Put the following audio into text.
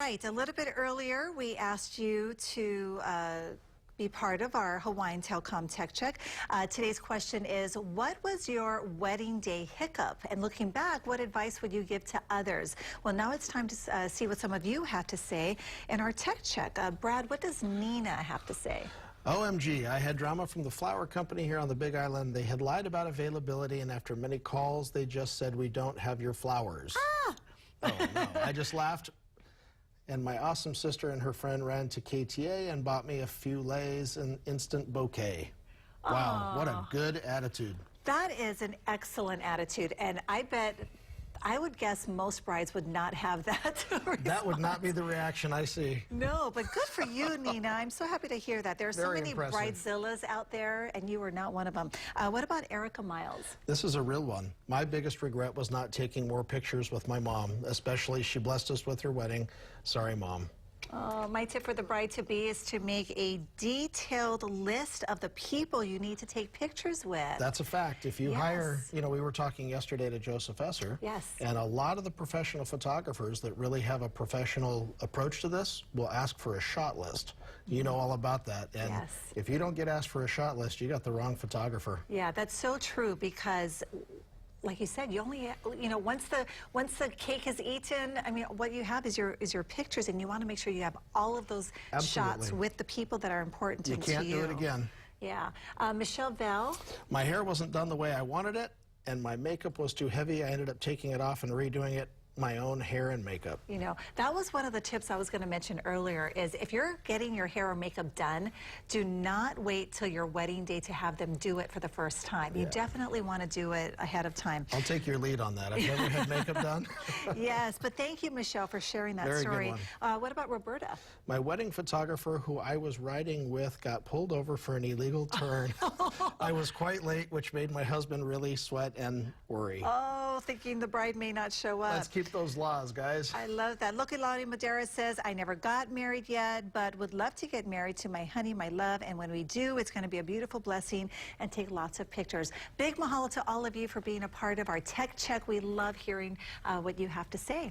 right, a little bit earlier, we asked you to be part of our Hawaiian Telcom Tech Check. Today's question is, what was your wedding day hiccup? And looking back, what advice would you give to others? Well, now it's time to see what some of you have to say in our Tech Check. Brad, what does Nina have to say? OMG, I had drama from the flower company here on the Big Island. They had lied about availability, and after many calls, they just said, "We don't have your flowers." Ah! Oh, no. I just laughed, and my awesome sister and her friend ran to KTA and bought me a few leis, an instant bouquet. Wow, what a good attitude. That is an excellent attitude, and I would guess most brides would not have that That would not be the reaction I see. No, but good for you, Nina. I'm so happy to hear that. There are so many impressive. bridezillas out there, and you were not one of them. What about Erica Miles? This is a real one. My biggest regret was not taking more pictures with my mom, especially she blessed us with her wedding. Sorry, Mom. My tip for the bride-to-be is to make a detailed list of the people you need to take pictures with. That's a fact. If you hire, you know, we were talking yesterday to Joseph Esser. Yes. And a lot of the professional photographers that really have a professional approach to this will ask for a shot list. You know all about that. And if you don't get asked for a shot list, you got the wrong photographer. Yeah, that's so true because, like you said, you only, once the cake is eaten, I mean, what you have is your pictures, and you want to make sure you have all of those shots with the people that are important to you. You can't do it again. Yeah. Michelle Bell? My hair wasn't done the way I wanted it, and my makeup was too heavy. I ended up taking it off and redoing it. My own hair and makeup. You know, that was one of the tips I was going to mention earlier is if you're getting your hair or makeup done, do not wait till your wedding day to have them do it for the first time. You definitely want to do it ahead of time. I'll take your lead on that. I've never had makeup done. Yes, but thank you, Michelle, for sharing that story. Good one. What about Roberta? My wedding photographer, who I was riding with, got pulled over for an illegal turn. I was quite late, which made my husband really sweat and worry. Oh, thinking the bride may not show up. Let's keep those laws, guys. I love that. Lokalani Madera says, I never got married yet, but would love to get married to my honey, my love, and when we do, it's going to be a beautiful blessing and take lots of pictures. Big mahalo to all of you for being a part of our Tech Check. We love hearing what you have to say.